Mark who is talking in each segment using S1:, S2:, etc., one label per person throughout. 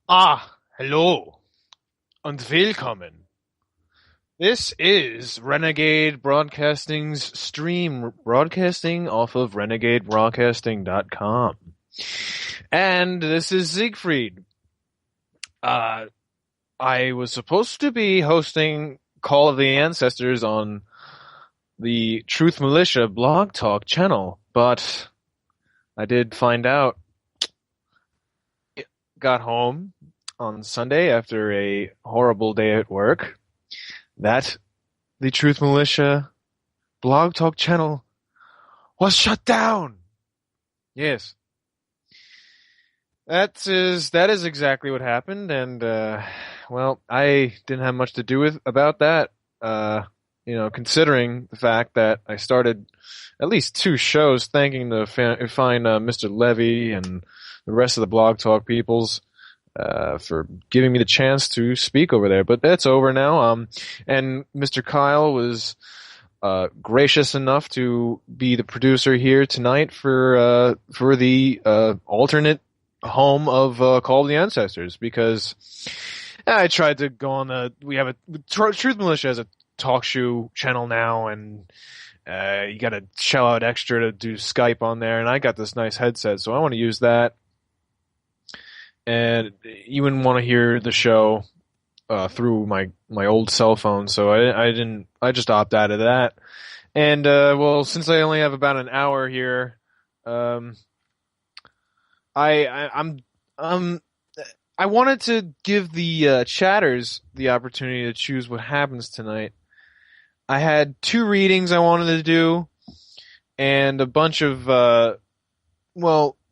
S1: Hallo und willkommen. This is Renegade Broadcasting's stream broadcasting off of renegadebroadcasting.com. And this is Siegfried. I was supposed to be hosting Call of the Ancestors on the Truth Militia blog talk channel, but I did find out. Got home on Sunday after a horrible day at work that the Truth Militia blog talk channel was shut down. Yes. That is exactly what happened, and well, I didn't have much to do with about that. Considering the fact that I started at least 2 shows thanking the fine Mr. Levy and the rest of the blog talk peoples for giving me the chance to speak over there. But that's over now. And Mr. Kyle was gracious enough to be the producer here tonight for the alternate home of Call of the Ancestors, because I tried to go on we have a Truth Militia has a talk show channel now, and you got to shell out extra to do Skype on there, and I got this nice headset, so I want to use that. And you wouldn't want to hear the show through my old cell phone, so I just opted out of that. And well, since I only have about an hour here, I wanted to give the chatters the opportunity to choose what happens tonight. I had 2 readings I wanted to do, and a bunch of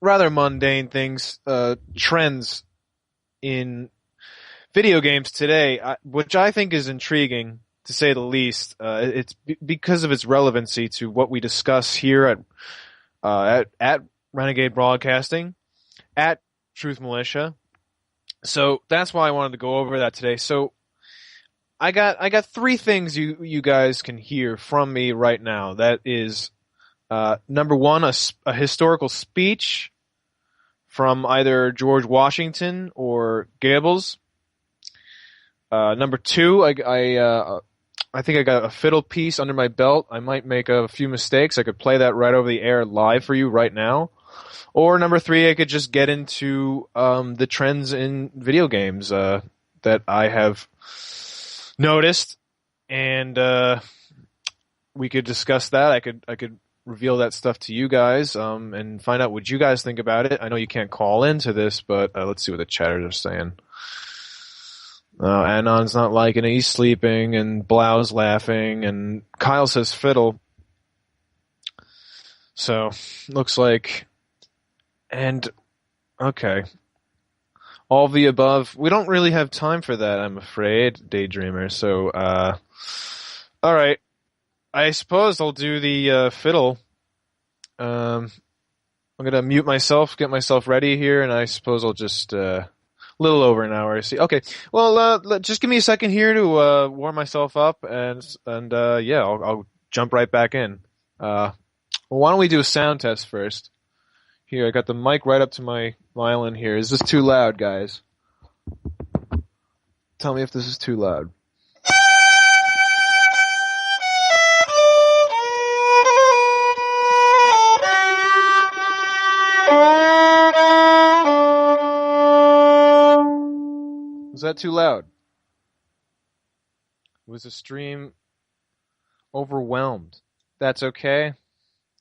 S1: rather mundane things, trends in video games today, which I think is intriguing, to say the least. It's because of its relevancy to what we discuss here at Renegade Broadcasting, at Truth Militia. So that's why I wanted to go over that today. So I got 3 things you guys can hear from me right now. That is, number 1, a historical speech from either George Washington or Goebbels. Number 2, I think I got a fiddle piece under my belt. I might make a few mistakes. I could play that right over the air live for you right now. Or number 3, I could just get into the trends in video games that I have noticed, and we could discuss that. I could reveal that stuff to you guys and find out what you guys think about it. I know you can't call into this, but let's see what the chatters are saying. Anon's not liking it. He's sleeping, and Blau's laughing, and Kyle says fiddle. So, looks like... And, okay. All the above. We don't really have time for that, I'm afraid, Daydreamer. So, alright. I suppose I'll do the fiddle. I'm gonna mute myself, get myself ready here, and I suppose I'll just... a little over an hour, I see. Okay. Well, just give me a second here to warm myself up, and yeah, I'll jump right back in. Well, why don't we do a sound test first? Here, I got the mic right up to my violin here. Is this too loud, guys? Tell me if this is too loud. Was that too loud? Was the stream overwhelmed? That's okay.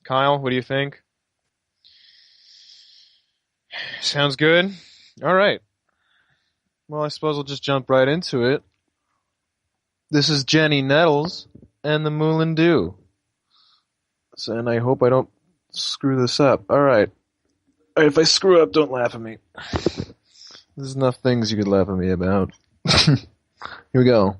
S1: Kyle, what do you think? Sounds good. All right. Well, I suppose I'll just jump right into it. This is Jenny Nettles and the Moulin Dew. So, and I hope I don't screw this up. All right. If I screw up, don't laugh at me. There's enough things you could laugh at me about. Here we go.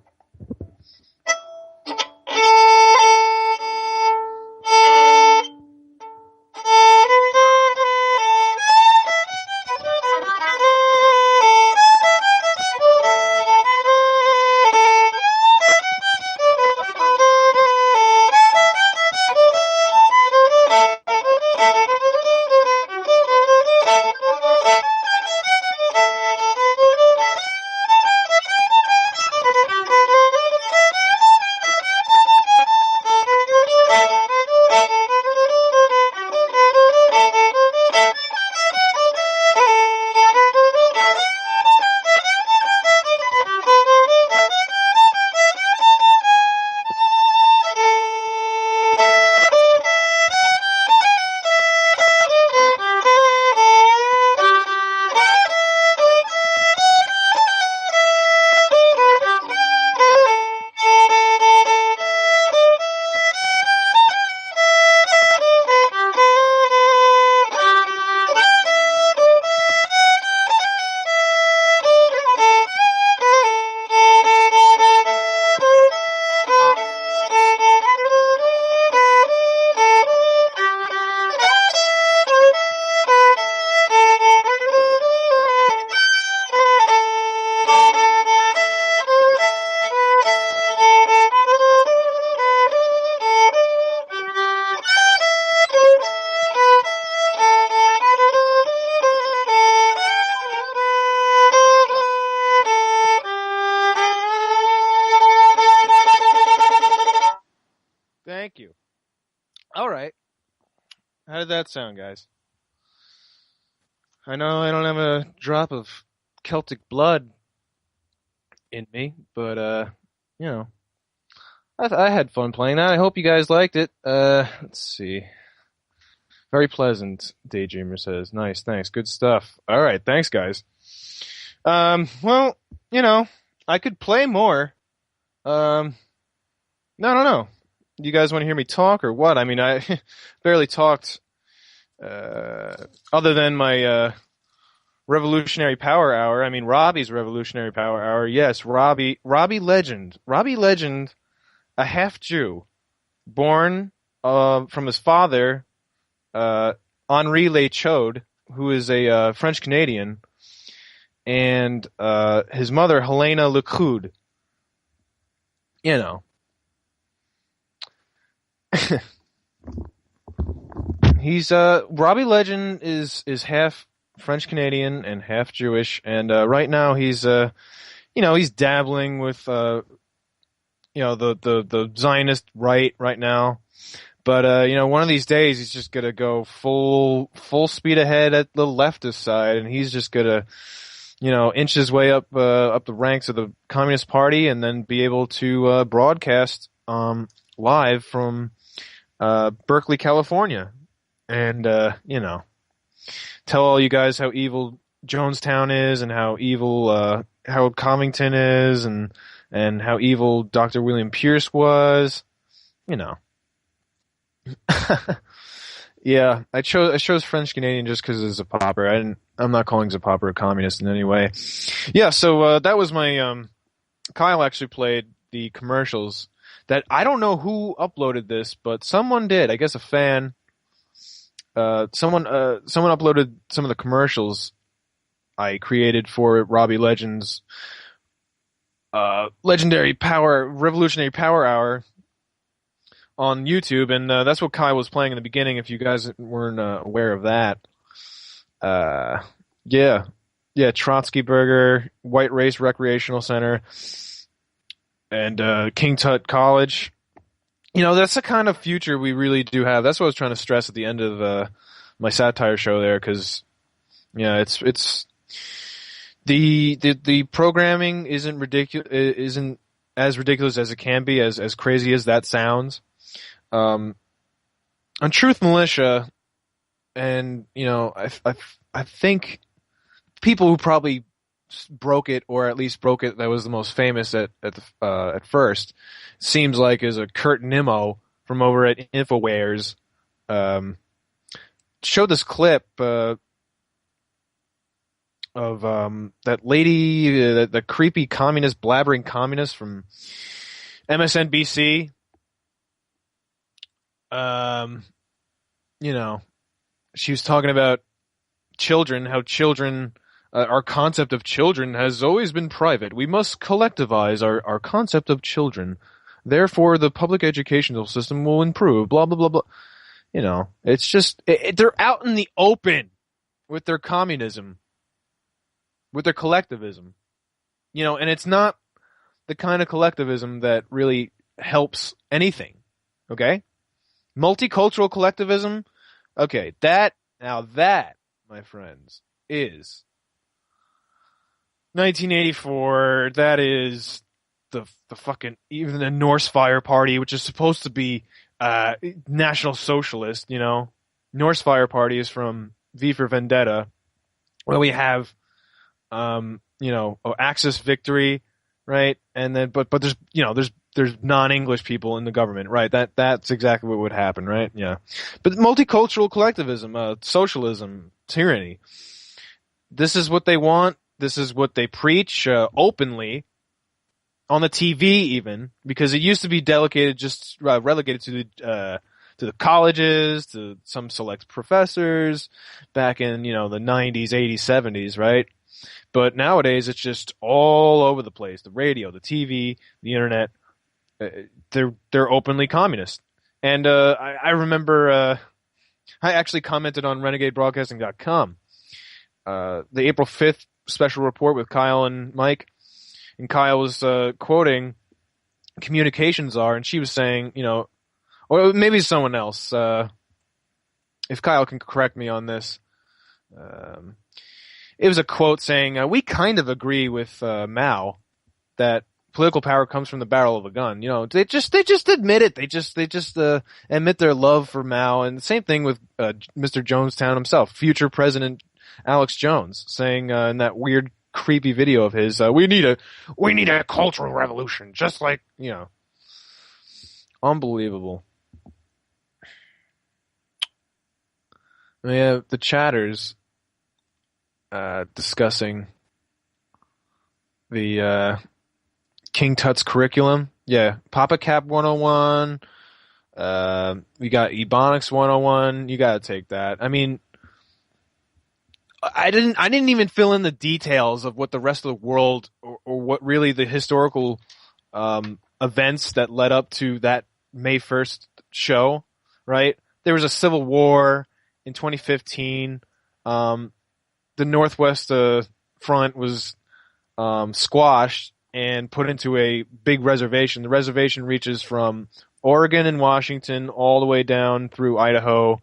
S1: did that sound, guys? I know I don't have a drop of Celtic blood in me, but you know, I had fun playing that. I hope you guys liked it. Let's see. Very pleasant, Daydreamer says. Nice, thanks. Good stuff. All right, thanks, guys. Well, I could play more. No, no. You guys want to hear me talk or what? I mean, I barely talked, other than my, Revolutionary Power Hour. I mean, Robbie's Revolutionary Power Hour. Yes, Robbie Legend. Robbie Legend, a half Jew, born, from his father, Henri Lechaude, who is a French Canadian, and his mother Helena Lecoude. He's Robbie Legend is half French Canadian and half Jewish, and right now he's he's dabbling with the Zionist right now. But one of these days he's just gonna go full speed ahead at the leftist side, and he's just gonna inch his way up the ranks of the Communist Party, and then be able to broadcast live from Berkeley, California, and tell all you guys how evil Jonestown is, and how evil Harold Covington is, and how evil Dr. William Pierce was. Yeah, I chose French Canadian just because it's Zapopper. I'm not calling Zapopper a communist in any way. Yeah, so that was my Kyle actually played the commercials that I don't know who uploaded this, but someone did. I guess a fan. Someone uploaded some of the commercials I created for Robbie Legend's Revolutionary Power Hour on YouTube, and that's what Kai was playing in the beginning, if you guys weren't aware of that. Yeah, Trotsky Burger, White Race Recreational Center, and King Tut College. That's the kind of future we really do have. That's what I was trying to stress at the end of my satire show there, because it's the programming isn't as ridiculous as it can be, as crazy as that sounds. On Truth Militia, and I think people who probably broke it, or at least broke it, that was the most famous at first, seems like is a Kurt Nimmo from over at InfoWares. Showed this clip of that lady, the creepy communist, blabbering communist from MSNBC. She was talking about children, how children, our concept of children has always been private. We must collectivize our concept of children. Therefore, the public educational system will improve, blah, blah, blah, blah. It's just, they're out in the open with their communism, with their collectivism. And it's not the kind of collectivism that really helps anything, okay? Multicultural collectivism, okay, that, my friends, is 1984. That is the fucking, even the Norse Fire Party, which is supposed to be National Socialist. Norse Fire Party is from V for Vendetta, where we have Axis Victory, right? And then but there's non-English people in the government, right? That's exactly what would happen, right? Yeah. But multicultural collectivism, socialism, tyranny. This is what they want. This is what they preach openly on the TV, even, because it used to be relegated to the colleges, to some select professors back in the 90s, 80s, 70s, right? But nowadays it's just all over the place. The radio, the TV, the internet. They're openly communist. And I remember I actually commented on RenegadeBroadcasting.com the April 5th special report with Kyle and Mike, and Kyle was quoting Communications Czar, and she was saying, or maybe someone else, it if Kyle can correct me on this, it was a quote saying, we kind of agree with Mao that political power comes from the barrel of a gun. You know, they just admit it. They just admit their love for Mao. And the same thing with Mr. Jonestown himself, future President Alex Jones, saying in that weird, creepy video of his, we need a cultural revolution, just like, you know, unbelievable. We have the chatters discussing the King Tut's curriculum. Yeah, Papa Cap 101. We got Ebonics 101. You got to take that. I mean, I didn't even fill in the details of what the rest of the world or what really the historical events that led up to that May 1st show, right? There was a civil war in 2015. The Northwest front was squashed and put into a big reservation. The reservation reaches from Oregon and Washington all the way down through Idaho,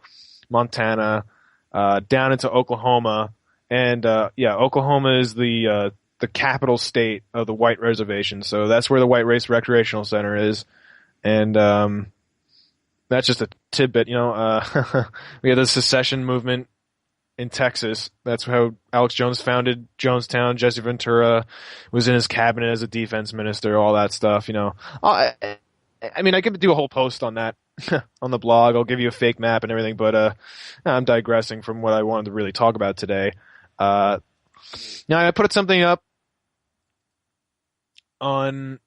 S1: Montana, down into Oklahoma. And Oklahoma is the capital state of the White Reservation. So that's where the White Race Recreational Center is. And that's just a tidbit, you know. We had the secession movement in Texas. That's how Alex Jones founded Jonestown. Jesse Ventura was in his cabinet as a defense minister, all that stuff, you know. I mean, I could do a whole post on that on the blog. I'll give you a fake map and everything, but I'm digressing from what I wanted to really talk about today. Now, I put something up on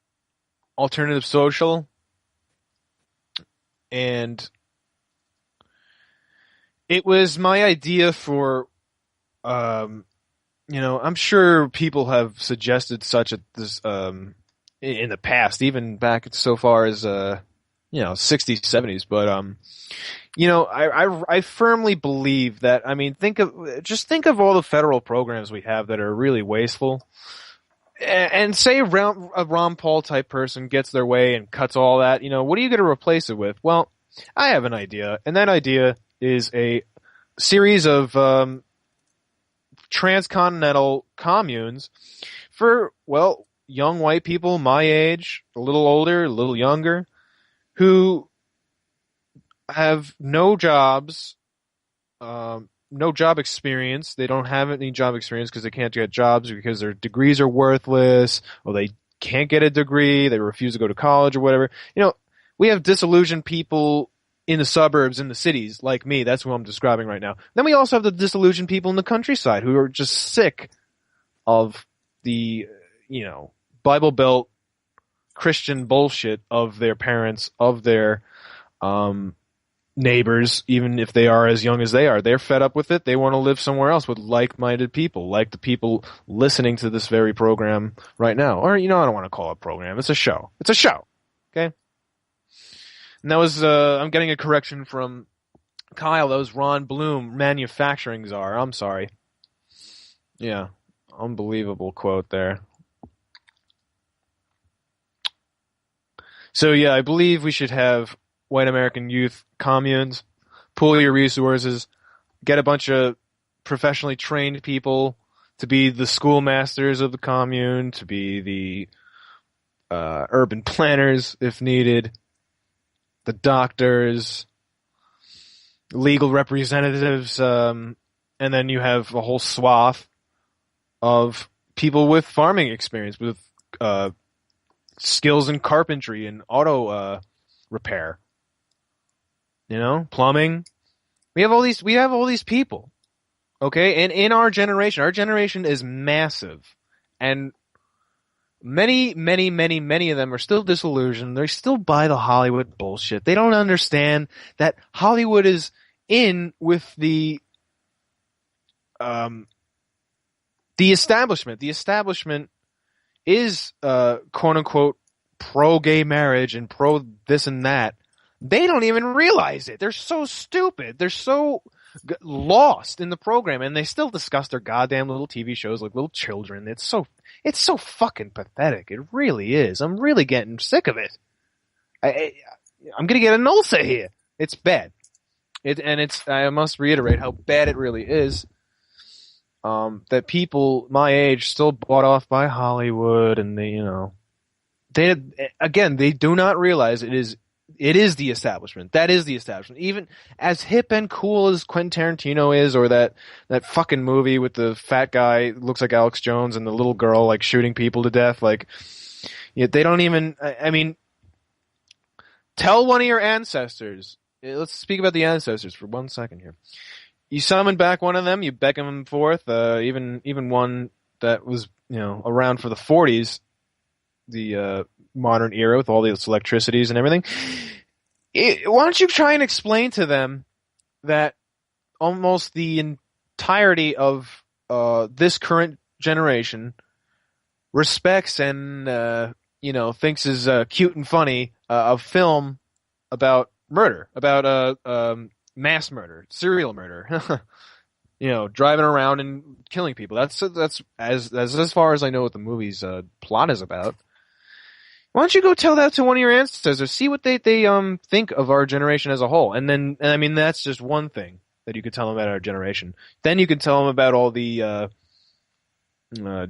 S1: Alternative Social, and it was my idea for, you know, I'm sure people have suggested such this in the past, even back so far as 60s, 70s. But you know, I firmly believe that. I mean, think of all the federal programs we have that are really wasteful. And say a Ron Paul type person gets their way and cuts all that, you know, what are you going to replace it with? Well, I have an idea, and that idea is a series of transcontinental communes for, well, young white people my age, a little older, a little younger, who have no jobs, no job experience. They don't have any job experience because they can't get jobs because their degrees are worthless, or they can't get a degree, they refuse to go to college or whatever. You know, we have disillusioned people in the suburbs, in the cities, like me. That's who I'm describing right now. Then we also have the disillusioned people in the countryside who are just sick of the, you know, Bible Belt Christian bullshit of their parents, of their neighbors, even if they are as young as they are. They're fed up with it. They want to live somewhere else with like-minded people, like the people listening to this very program right now. Or, you know, I don't want to call it a program. It's a show. It's a show. Okay? And that was, I'm getting a correction from Kyle. That was Ron Bloom, manufacturing czar. I'm sorry. Yeah. Unbelievable quote there. So, yeah, I believe we should have white American youth communes, pool your resources, get a bunch of professionally trained people to be the schoolmasters of the commune, to be the urban planners if needed, the doctors, legal representatives, and then you have a whole swath of people with farming experience, with skills in carpentry and auto repair. You know, plumbing. We have all these people. Okay? And in our generation is massive. And many of them are still disillusioned. They still buy the Hollywood bullshit. They don't understand that Hollywood is in with the establishment. The establishment is quote unquote pro gay marriage and pro this and that. They don't even realize it. They're so stupid. They're so lost in the program, and they still discuss their goddamn little TV shows like little children. It's so fucking pathetic. It really is. I'm really getting sick of it. I'm gonna get an ulcer here. It's bad. I must reiterate how bad it really is. That people my age still bought off by Hollywood, and they do not realize it is the establishment. That is the establishment. Even as hip and cool as Quentin Tarantino is, or that fucking movie with the fat guy who looks like Alex Jones and the little girl like shooting people to death, like, they don't even. I mean, tell one of your ancestors. Let's speak about the ancestors for 1 second here. You summon back one of them, you beckon them forth, even one that was, around for the 40s, the modern era with all these electricities and everything. Why don't you try and explain to them that almost the entirety of this current generation respects and thinks is cute and funny a film about murder, about mass murder, serial murder. Driving around and killing people. That's as far as I know what the movie's plot is about. Why don't you go tell that to one of your ancestors? See what they think of our generation as a whole. And I mean, that's just one thing that you could tell them about our generation. Then you could tell them about all the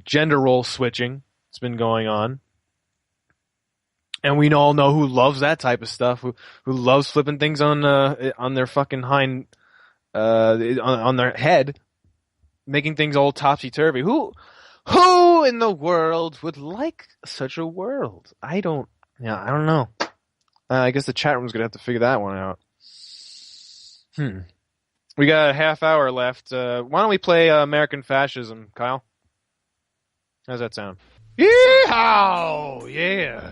S1: gender role switching that's been going on. And we all know who loves that type of stuff, who loves flipping things on their fucking hind, on their head, making things all topsy-turvy. Who in the world would like such a world? I don't know. I guess the chat room's gonna have to figure that one out. We got a half hour left. Why don't we play American Fascism, Kyle? How's that sound? Yeehaw! Yeah.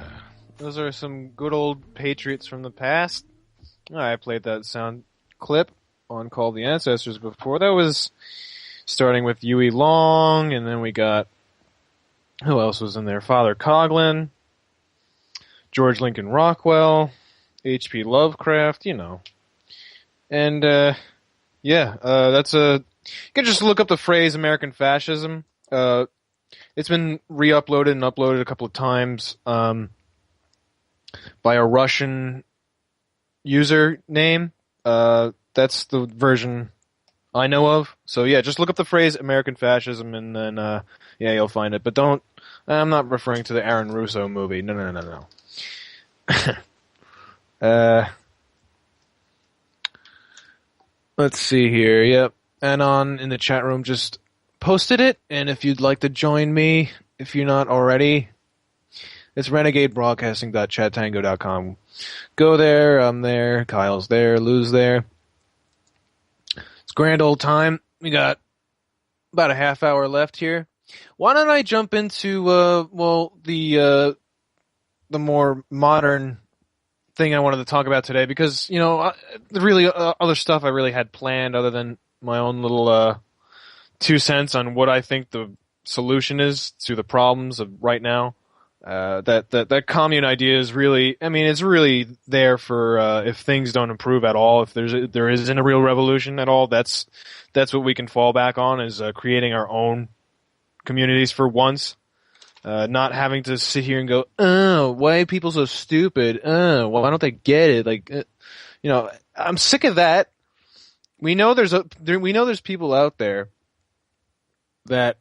S1: Those are some good old patriots from the past. I played that sound clip on Call the Ancestors before. That was starting with Huey Long, and then we got, who else was in there? Father Coughlin, George Lincoln Rockwell, H.P. Lovecraft, And, that's you can just look up the phrase American Fascism. It's been re-uploaded and uploaded a couple of times, by a Russian user name. That's the version I know of. So yeah, just look up the phrase American Fascism and then, you'll find it. But I'm not referring to the Aaron Russo movie. No. Let's see here. Yep. Anon in the chat room just posted it. And if you'd like to join me, if you're not already, it's renegadebroadcasting.chattango.com. Go there, I'm there, Kyle's there, Lou's there. It's a grand old time. We got about a half hour left here. Why don't I jump into, the more modern thing I wanted to talk about today, because, really other stuff I really had planned other than my own little 2 cents on what I think the solution is to the problems of right now. That commune idea is really, it's really there for if things don't improve at all, if there isn't a real revolution at all, that's what we can fall back on, is creating our own communities for once. Not having to sit here and go, oh, why are people so stupid? Oh, why don't they get it? Like, I'm sick of that. We know there's people out there that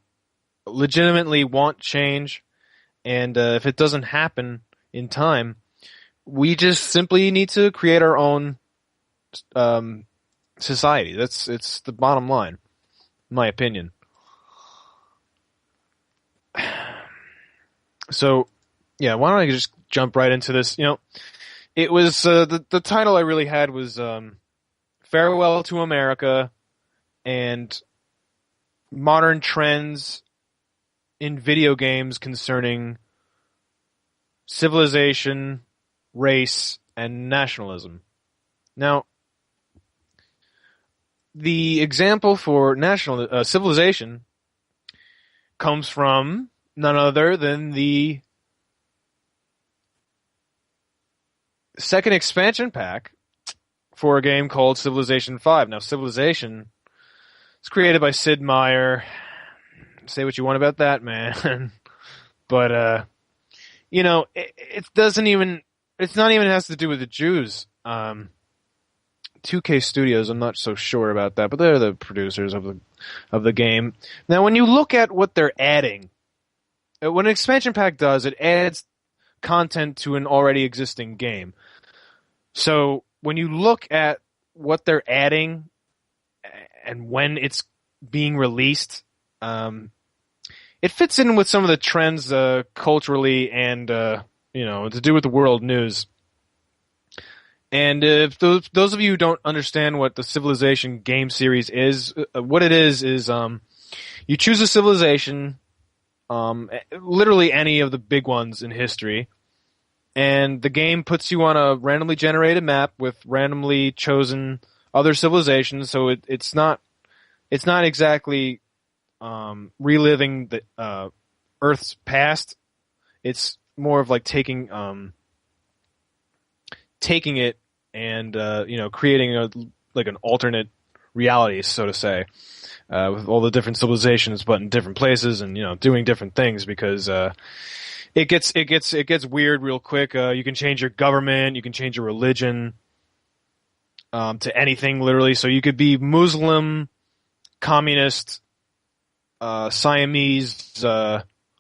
S1: legitimately want change. And if it doesn't happen in time, we just simply need to create our own society. It's the bottom line, in my opinion. So, yeah, why don't I just jump right into this? It was the title I really had was Farewell to America and Modern Trends in Video Games Concerning Civilization, Race, and Nationalism. Now, the example for civilization comes from none other than the second expansion pack for a game called Civilization 5. Now, Civilization is created by Sid Meier. Say what you want about that, man. But, it doesn't even, it's not even has to do with the Jews. 2K Studios. I'm not so sure about that, but they're the producers of the game. Now, when you look at what they're adding, what an expansion pack does, it adds content to an already existing game. So when you look at what they're adding and when it's being released, it fits in with some of the trends culturally and to do with the world news. And if those of you who don't understand what the Civilization game series is, what it is you choose a civilization, literally any of the big ones in history, and the game puts you on a randomly generated map with randomly chosen other civilizations. So it's not exactly reliving the Earth's past. It's more of like taking it and creating an alternate reality, so to say, with all the different civilizations but in different places and doing different things, because it gets weird real quick. You can change your government, you can change your religion to anything, literally. So you could be Muslim, communist, Siamese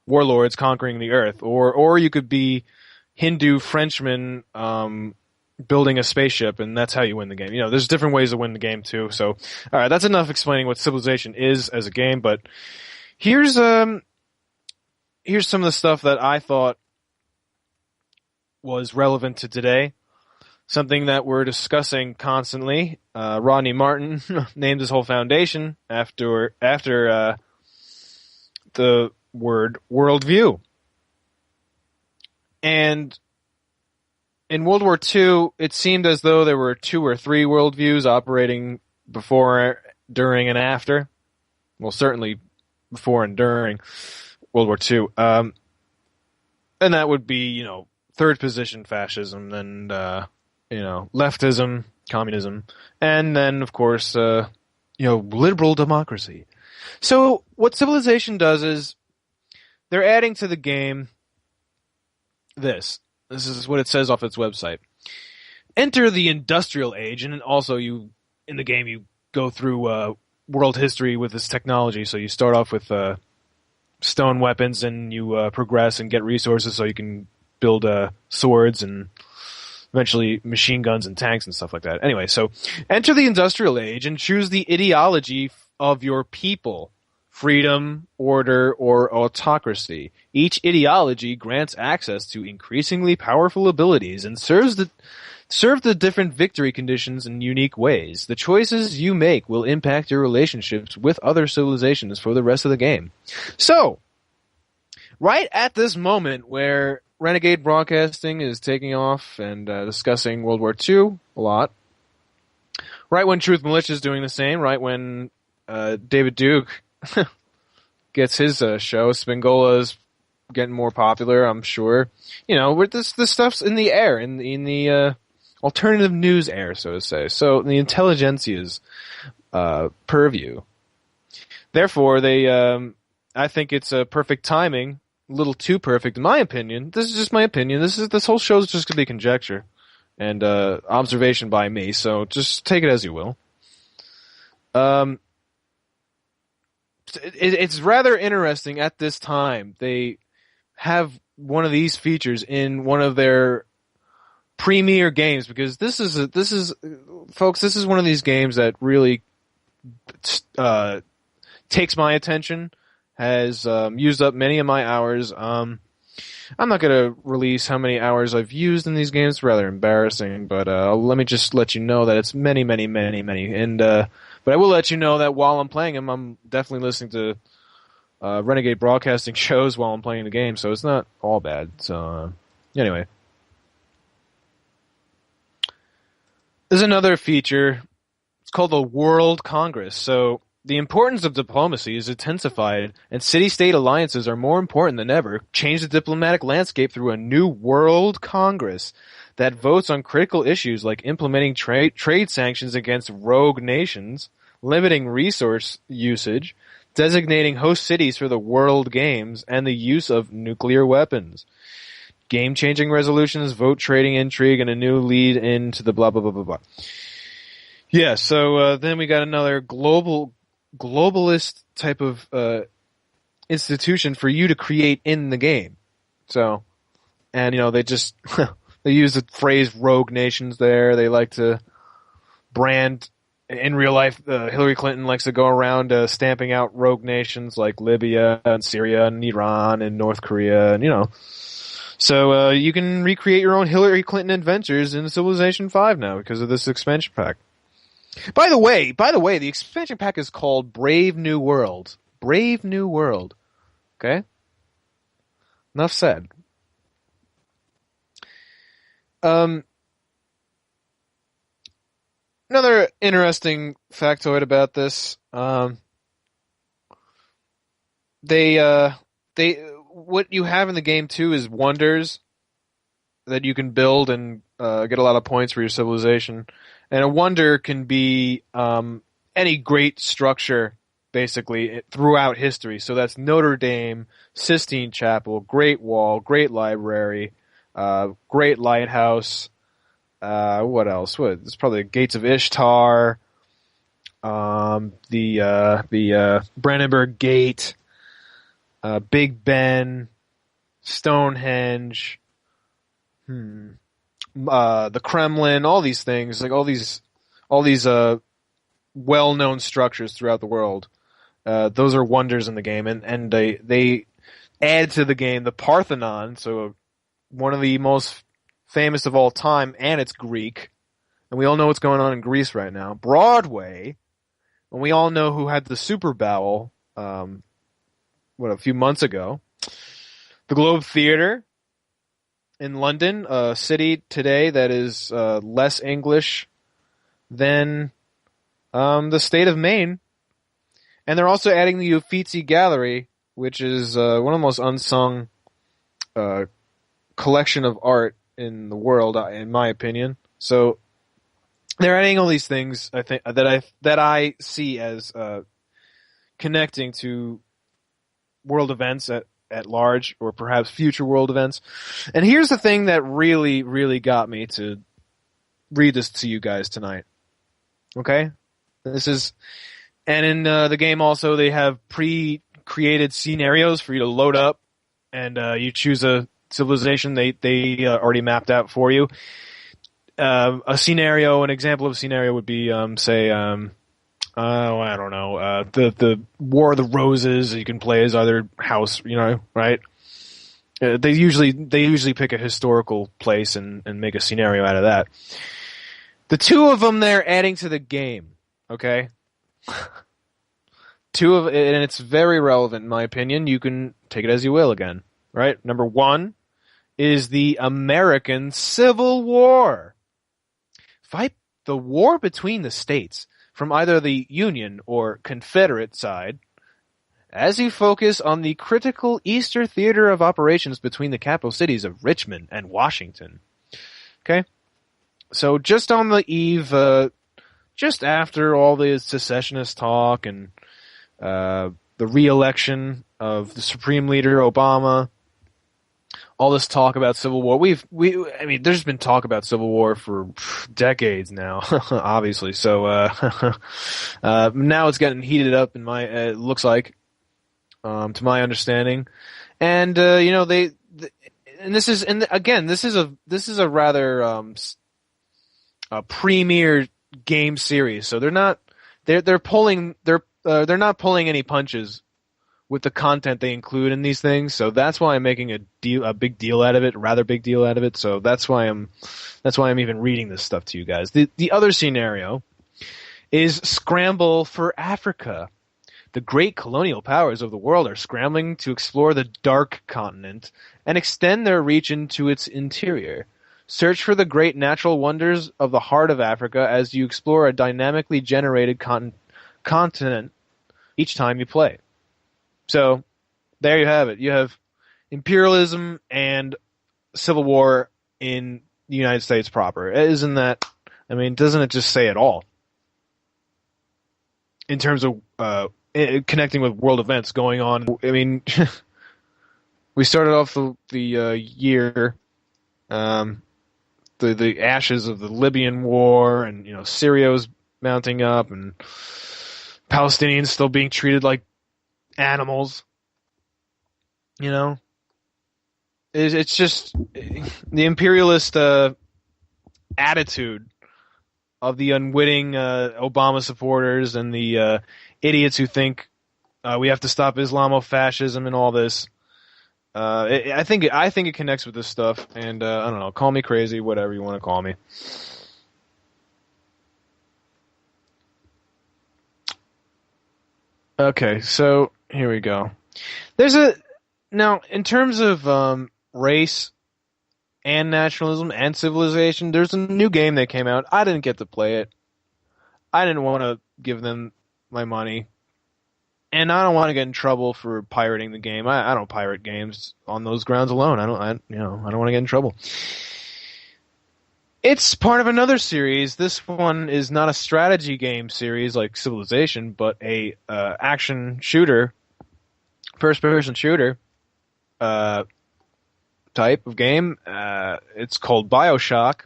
S1: warlords conquering the earth, or you could be Hindu Frenchman building a spaceship, and that's how you win the game. There's different ways to win the game too. So, all right, that's enough explaining what Civilization is as a game. But here's some of the stuff that I thought was relevant to today. Something that we're discussing constantly. Rodney Martin named his whole foundation after the word worldview. And in World War II, it seemed as though there were 2 or 3 worldviews operating before, during, and after. Well, certainly before and during World War II. And that would be, third position fascism, and, leftism, communism, and then, of course, liberal democracy. So what Civilization does is they're adding to the game this. This is what it says off its website. Enter the industrial age, and also in the game you go through world history with this technology. So you start off with stone weapons, and you progress and get resources so you can build swords and eventually machine guns and tanks and stuff like that. Anyway, so enter the industrial age and choose the ideology of your people. Freedom, order, or autocracy. Each ideology grants access to increasingly powerful abilities and serve the different victory conditions in unique ways. The choices you make will impact your relationships with other civilizations for the rest of the game. So, right at this moment where Renegade Broadcasting is taking off and discussing World War II a lot, right when Truth Militia is doing the same, right when David Duke gets his show, Spingola's getting more popular, I'm sure. This stuff's in the air, in the alternative news air, so to say. So the intelligentsia's purview. Therefore, I think it's a perfect timing, a little too perfect, in my opinion. This is just my opinion. This whole show is just going to be conjecture and observation by me. So just take it as you will. It's rather interesting at this time. They have one of these features in one of their premier games, because this is one of these games that really takes my attention, has used up many of my hours. I'm not going to release how many hours I've used in these games. It's rather embarrassing, but let me just let you know that it's many, many, many, many. And but I will let you know that while I'm playing them, I'm definitely listening to Renegade Broadcasting shows while I'm playing the game, so it's not all bad. So anyway. There's another feature. It's called the World Congress. So the importance of diplomacy is intensified, and city-state alliances are more important than ever. Change the diplomatic landscape through a new World Congress that votes on critical issues like implementing trade sanctions against rogue nations, limiting resource usage, designating host cities for the World Games, and the use of nuclear weapons. Game-changing resolutions, vote trading intrigue, and a new lead into the blah, blah, blah, blah, blah. Yeah, so then we got another globalist type of institution for you to create in the game. So, and they just they use the phrase "rogue nations" there. They like to brand in real life. Hillary Clinton likes to go around stamping out rogue nations like Libya and Syria and Iran and North Korea, and So you can recreate your own Hillary Clinton adventures in Civilization 5 now because of this expansion pack. By the way, the expansion pack is called Brave New World. Brave New World. Okay? Enough said. Another interesting factoid about this. What you have in the game too is wonders that you can build and get a lot of points for your civilization. And a wonder can be any great structure, basically, throughout history. So that's Notre Dame, Sistine Chapel, Great Wall, Great Library, Great Lighthouse. What else? It's probably the Gates of Ishtar, the Brandenburg Gate, Big Ben, Stonehenge, the Kremlin, all these things, like all these well-known structures throughout the world. Those are wonders in the game, and they add to the game the Parthenon, so one of the most famous of all time, and it's Greek, and we all know what's going on in Greece right now. Broadway, and we all know who had the Super Bowl, a few months ago. The Globe Theatre in London, a city today that is less English than the state of Maine. And they're also adding the Uffizi Gallery, which is one of the most unsung collection of art in the world, in my opinion. So they're adding all these things, I think, that I see as connecting to world events at large, or perhaps future world events. And here's the thing that really, really got me to read this to you guys tonight. Okay? And in the game also, they have pre-created scenarios for you to load up, and you choose a civilization they already mapped out for you. An example of a scenario would be, I don't know, the War of the Roses. You can play as either house, right? They usually pick a historical place and make a scenario out of that. The two of them they're adding to the game, okay? And it's very relevant in my opinion. You can take it as you will again, right? Number one is the American Civil War. Fight the war between the states from either the Union or Confederate side, as you focus on the critical Eastern theater of operations between the capital cities of Richmond and Washington. Okay? So just on the eve, just after all the secessionist talk and the re-election of the Supreme Leader Obama, all this talk about Civil War. There's been talk about Civil War for decades now, obviously. So, now it's getting heated up it looks like, to my understanding. And, and this is a rather, a premier game series. So they're not pulling any punches with the content they include in these things. So that's why I'm making a big deal out of it, a rather big deal out of it. So that's why I'm even reading this stuff to you guys. The other scenario is Scramble for Africa. The great colonial powers of the world are scrambling to explore the dark continent and extend their reach into its interior. Search for the great natural wonders of the heart of Africa as you explore a dynamically generated continent each time you play. So, there you have it. You have imperialism and civil war in the United States proper. Doesn't it just say it all? In terms of connecting with world events going on. I mean, we started off the year, the ashes of the Libyan war, and Syria was mounting up, and Palestinians still being treated like animals. You know, it's just the imperialist attitude of the unwitting Obama supporters and the idiots who think we have to stop Islamofascism and all this. I think it connects with this stuff, and I don't know. Call me crazy, whatever you want to call me. Okay, so here we go. Now in terms of race and nationalism and civilization, there's a new game that came out. I didn't get to play it. I didn't want to give them my money. And I don't want to get in trouble for pirating the game. I don't pirate games on those grounds alone. I don't want to get in trouble. It's part of another series. This one is not a strategy game series like Civilization, but a action shooter, first-person shooter type of game. It's called BioShock.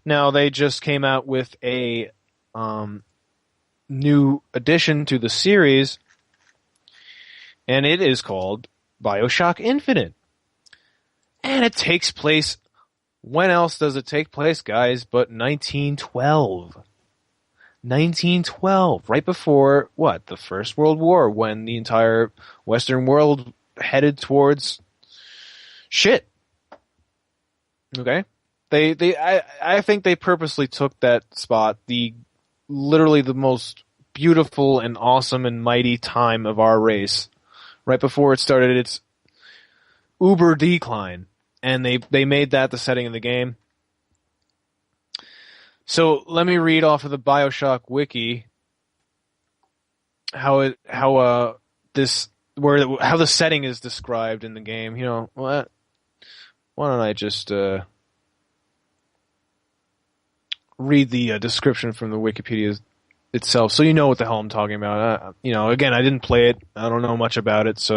S1: Now they just came out with a new addition to the series, and it is called BioShock Infinite. And it takes place, when else does it take place, guys, but 1912. 1912, right before, the First World War, when the entire Western world headed towards shit. Okay? I think they purposely took that spot, literally the most beautiful and awesome and mighty time of our race, right before it started its uber decline, and they made that the setting of the game. So let me read off of the BioShock wiki how the setting is described in the game. You know what? Why don't I just read the description from the Wikipedia itself, so you know what the hell I'm talking about. Again, I didn't play it. I don't know much about it,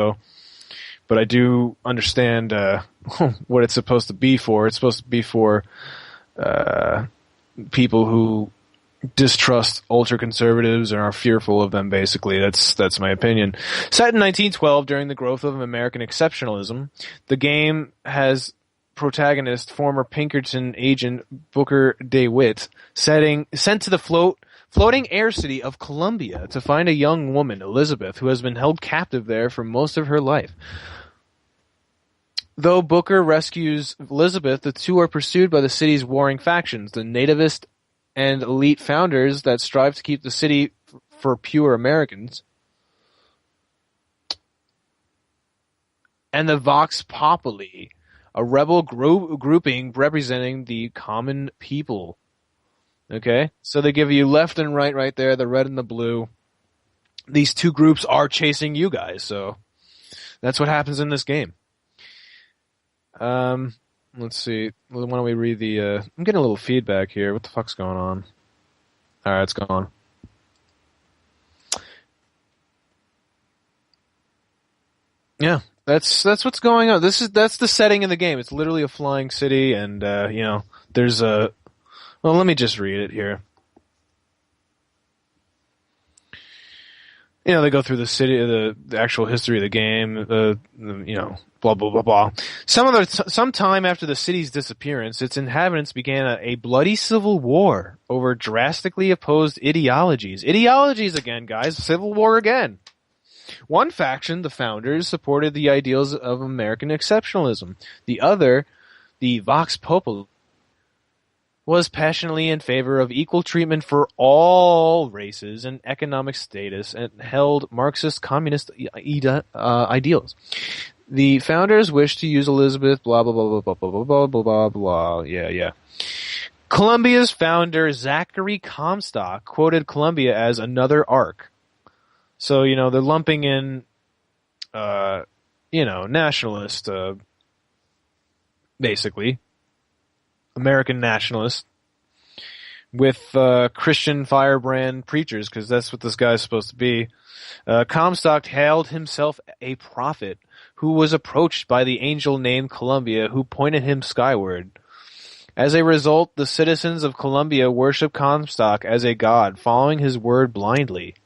S1: but I do understand what it's supposed to be for. It's supposed to be for people who distrust ultra-conservatives and are fearful of them, basically. That's my opinion. Set in 1912, during the growth of American exceptionalism, the game has protagonist, former Pinkerton agent Booker DeWitt, sent to the floating air city of Columbia to find a young woman, Elizabeth, who has been held captive there for most of her life. Though Booker rescues Elizabeth, the two are pursued by the city's warring factions, the nativist and elite founders that strive to keep the city for pure Americans, and the Vox Populi, a rebel grouping representing the common people. Okay? So they give you left and right there, the red and the blue. These two groups are chasing you guys, so that's what happens in this game. Let's see. Why don't we read the... I'm getting a little feedback here. What the fuck's going on? Alright, it's gone. Yeah. That's what's going on. That's the setting of the game. It's literally a flying city, and there's a. Well, let me just read it here. They go through the city, the actual history of the game. Blah blah blah blah. Some time after the city's disappearance, its inhabitants began a bloody civil war over drastically opposed ideologies. Ideologies again, guys. Civil war again. One faction, the founders, supported the ideals of American exceptionalism. The other, the Vox Populi, was passionately in favor of equal treatment for all races and economic status, and held Marxist communist ideals. The founders wished to use Elizabeth, blah, blah, blah, blah, blah, blah, blah, blah, blah, blah, yeah. Columbia's founder, Zachary Comstock, quoted Columbia as another ark. So, they're lumping in, nationalist, basically, American nationalist, with Christian firebrand preachers, because that's what this guy's supposed to be. Comstock hailed himself a prophet who was approached by the angel named Columbia, who pointed him skyward. As a result, the citizens of Columbia worship Comstock as a god, following his word blindly.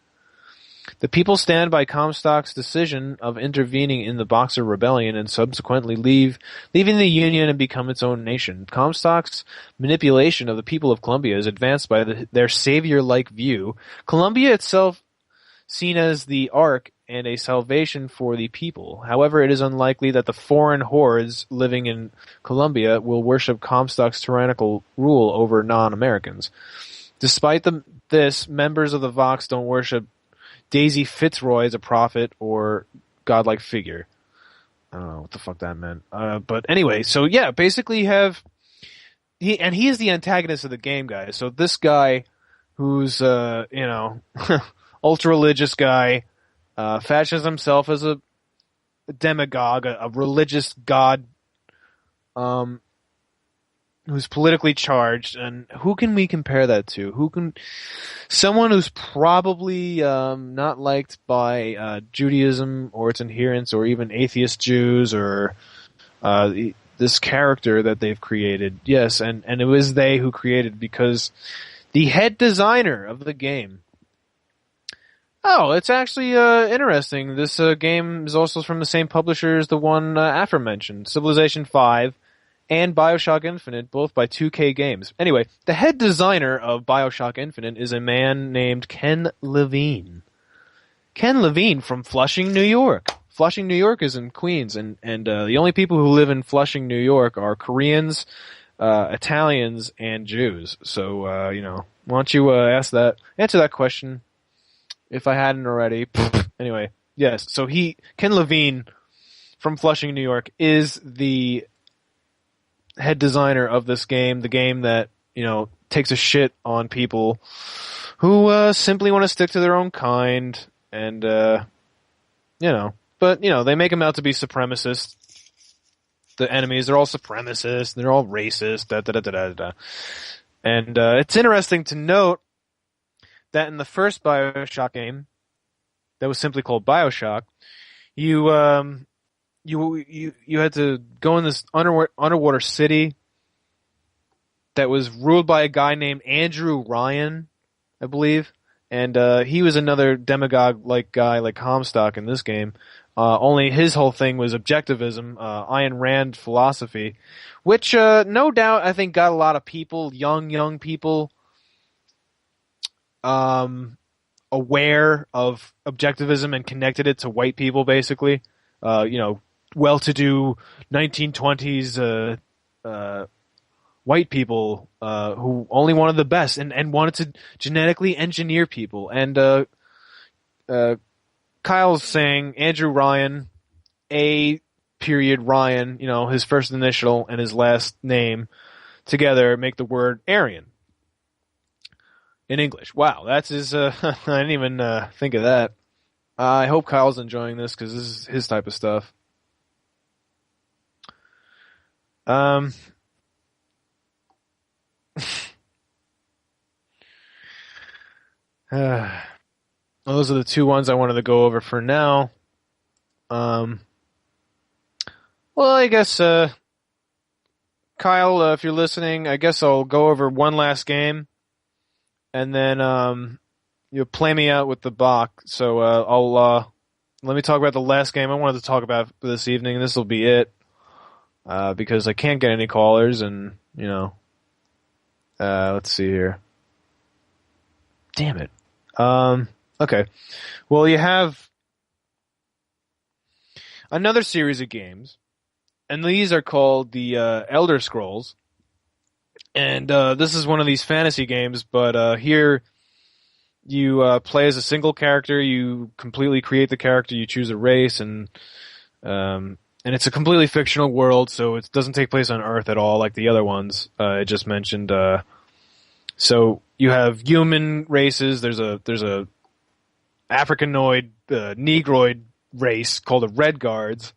S1: The people stand by Comstock's decision of intervening in the Boxer Rebellion and subsequently leaving the Union and become its own nation. Comstock's manipulation of the people of Columbia is advanced by their savior-like view. Columbia itself seen as the Ark and a salvation for the people. However, it is unlikely that the foreign hordes living in Columbia will worship Comstock's tyrannical rule over non-Americans. Despite this, members of the Vox don't worship Daisy Fitzroy as a prophet or godlike figure. I don't know what the fuck that meant. But anyway, so yeah, basically he is the antagonist of the game, guys. So this guy who's, ultra-religious guy, fashions himself as a demagogue, a religious god, who's politically charged, and who can we compare that to? Someone who's probably not liked by Judaism or its adherents, or even atheist Jews, or this character that they've created. Yes, and it was they who created, because the head designer of the game. Oh, it's actually interesting. This game is also from the same publisher as the one aforementioned, Civilization 5 and BioShock Infinite, both by 2K Games. Anyway, the head designer of BioShock Infinite is a man named Ken Levine. Ken Levine from Flushing, New York. Flushing, New York is in Queens, and the only people who live in Flushing, New York are Koreans, Italians, and Jews. So, why don't you answer that question? If I hadn't already. Anyway, yes. So Ken Levine from Flushing, New York, is the head designer of this game, the game that, takes a shit on people who simply want to stick to their own kind, and, but, they make them out to be supremacists. The enemies, they're all supremacists, they're all racist, da-da-da-da-da-da. And it's interesting to note that in the first BioShock game, that was simply called BioShock, you had to go in this underwater city that was ruled by a guy named Andrew Ryan, I believe, and he was another demagogue-like guy like Comstock in this game. Only his whole thing was objectivism, Ayn Rand philosophy, which no doubt I think got a lot of people, young people, aware of objectivism and connected it to white people, basically. Well-to-do 1920s white people who only wanted the best and wanted to genetically engineer people. And Kyle's saying Andrew Ryan, Ryan, his first initial and his last name together make the word Aryan. In English. Wow, that's his, I didn't even think of that. I hope Kyle's enjoying this, because this is his type of stuff. Those are the two ones I wanted to go over for now. Well, I guess, Kyle, if you're listening, I guess I'll go over one last game. And then you'll play me out with the Bach. So let me talk about the last game I wanted to talk about this evening. This will be it, because I can't get any callers, and let's see here. Damn it. Okay. Well, you have another series of games, and these are called the Elder Scrolls. And this is one of these fantasy games, but here you play as a single character. You completely create the character. You choose a race, and it's a completely fictional world, so it doesn't take place on Earth at all, like the other ones I just mentioned. So you have human races. There's a Africanoid, Negroid race called the Red Guards,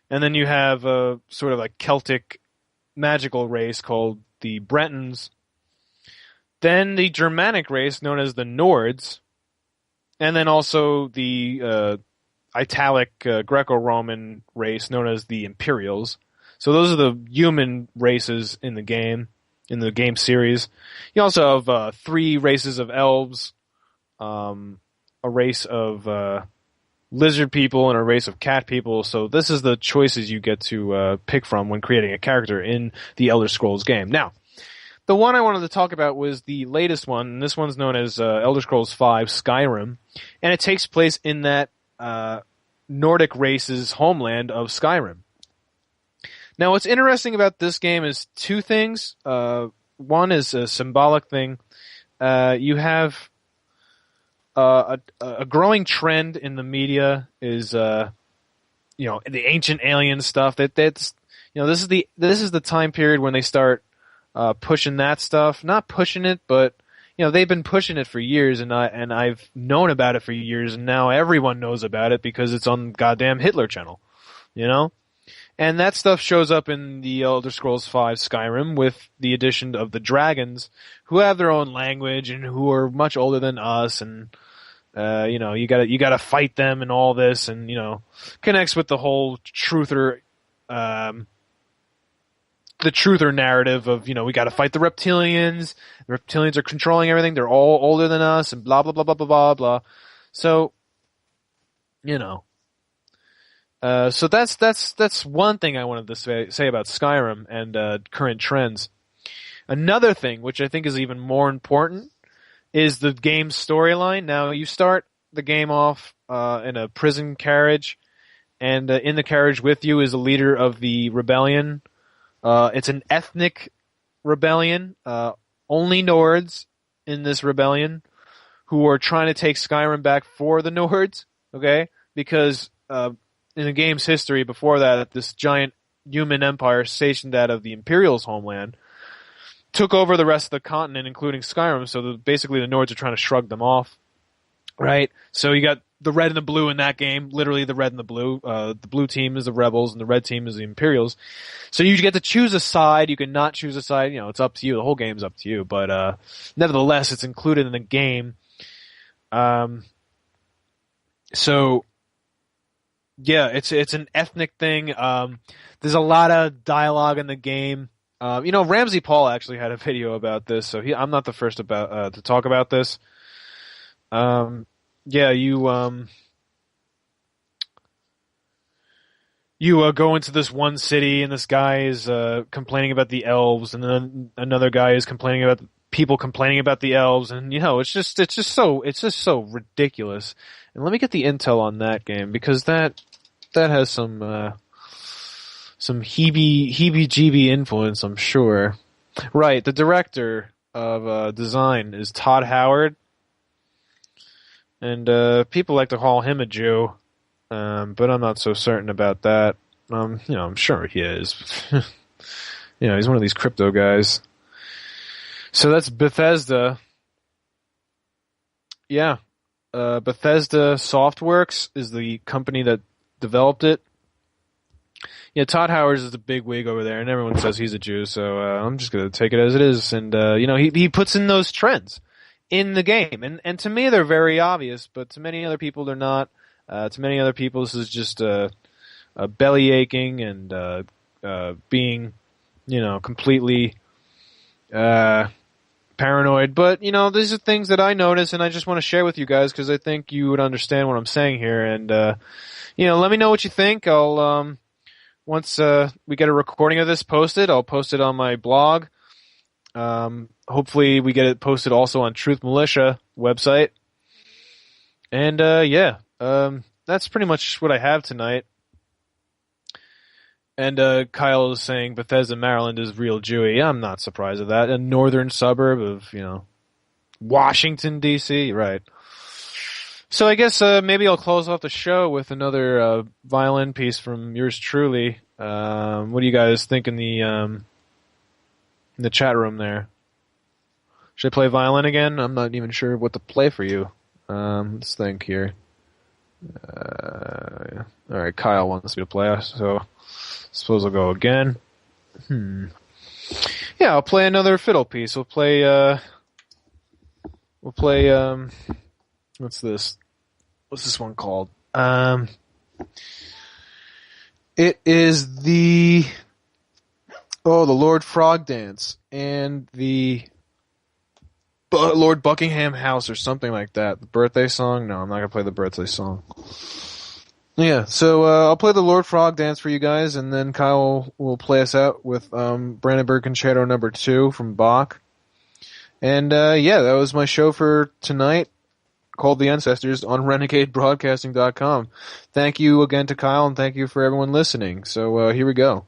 S1: and then you have a sort of like Celtic magical race called the Bretons, then the Germanic race known as the Nords, and then also the Italic Greco-Roman race known as the Imperials. So those are the human races in the game series. You also have 3 races of elves, a race of lizard people, and a race of cat people. So this is the choices you get to pick from when creating a character in the Elder Scrolls game. Now, the one I wanted to talk about was the latest one, and this one's known as Elder Scrolls V Skyrim, and it takes place in that Nordic race's homeland of Skyrim. Now, what's interesting about this game is 2 things. One is a symbolic thing. You have a growing trend in the media is the ancient alien stuff. That's this is the time period when they start pushing that stuff. Not pushing it, but they've been pushing it for years, and I've known about it for years, and now everyone knows about it because it's on goddamn Hitler Channel, And that stuff shows up in the Elder Scrolls V Skyrim with the addition of the dragons, who have their own language and who are much older than us, and you gotta fight them and all this, and connects with the whole truther narrative of we gotta fight the reptilians. The reptilians are controlling everything. They're all older than us, and blah blah blah blah blah blah blah. So so that's one thing I wanted to say about Skyrim and current trends. Another thing, which I think is even more important, is the game's storyline. Now, you start the game off in a prison carriage, and in the carriage with you is a leader of the rebellion. It's an ethnic rebellion, only Nords in this rebellion, who are trying to take Skyrim back for the Nords, okay? Because in the game's history before that, this giant human empire stationed out of the Imperial's homeland took over the rest of the continent, including Skyrim, so basically the Nords are trying to shrug them off, right? So you got the red and the blue in that game, literally the red and the blue. The blue team is the rebels, and the red team is the Imperials. So you get to choose a side. You can not choose a side. It's up to you. The whole game's up to you. But nevertheless, it's included in the game. So yeah, it's an ethnic thing. There's a lot of dialogue in the game. Ramsey Paul actually had a video about this, so I'm not the first to talk about this. You go into this one city, and this guy is complaining about the elves, and then another guy is complaining about people complaining about the elves, and it's just so ridiculous. And let me get the intel on that game, because that has some heebie-jeebie influence, I'm sure. Right, the director of design is Todd Howard, and people like to call him a Jew, but I'm not so certain about that. I'm sure he is. He's one of these crypto guys. So that's Bethesda. Yeah, Bethesda Softworks is the company that developed it. Yeah, Todd Howard is the big wig over there, and everyone says he's a Jew, so I'm just going to take it as it is. And, he puts in those trends in the game. And to me, they're very obvious, but to many other people, they're not. To many other people, this is just a belly aching and being, completely paranoid. But, these are things that I notice, and I just want to share with you guys because I think you would understand what I'm saying here. And, let me know what you think. I'll once we get a recording of this posted, I'll post it on my blog. Hopefully we get it posted also on Truth Militia website. And that's pretty much what I have tonight. And Kyle is saying Bethesda, Maryland is real Jewy. I'm not surprised at that. A northern suburb of, Washington, D.C., right. So I guess maybe I'll close off the show with another violin piece from yours truly. What do you guys think in the chat room there? Should I play violin again? I'm not even sure what to play for you. Let's think here. All right, Kyle wants me to play, so I suppose I'll go again. Yeah, I'll play another fiddle piece. We'll play. What's this? What's this one called? It is the Oh, the Lord Frog Dance and the Lord Buckingham House or something like that. The birthday song? No, I'm not gonna play the birthday song. Yeah, so I'll play the Lord Frog Dance for you guys, and then Kyle will play us out with Brandenburg Concerto number 2 from Bach. And yeah, that was my show for tonight, called The Ancestors, on RenegadeBroadcasting.com. Thank you again to Kyle, and thank you for everyone listening. So here we go.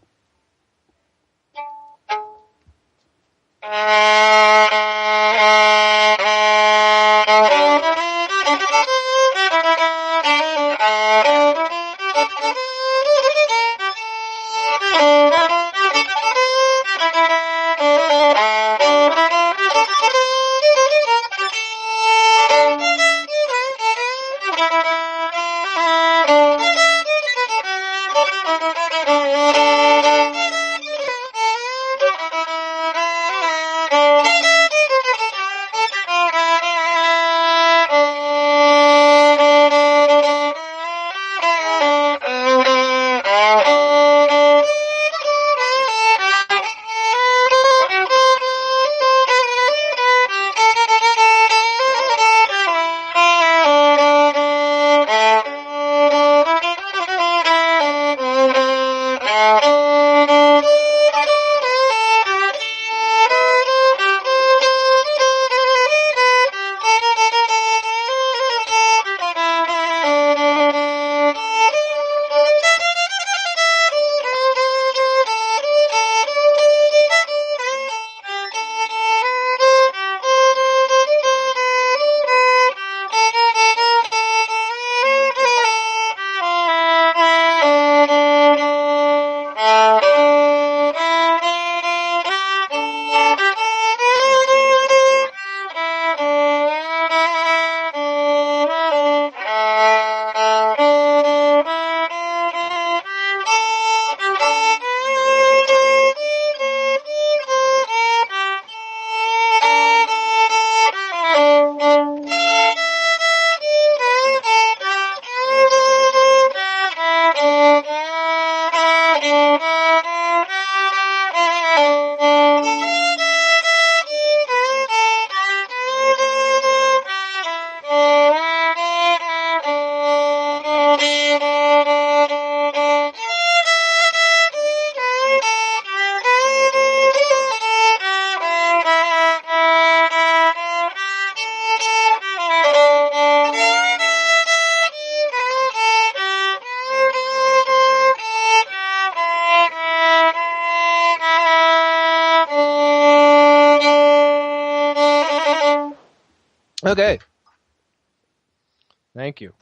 S1: Okay. Thank you.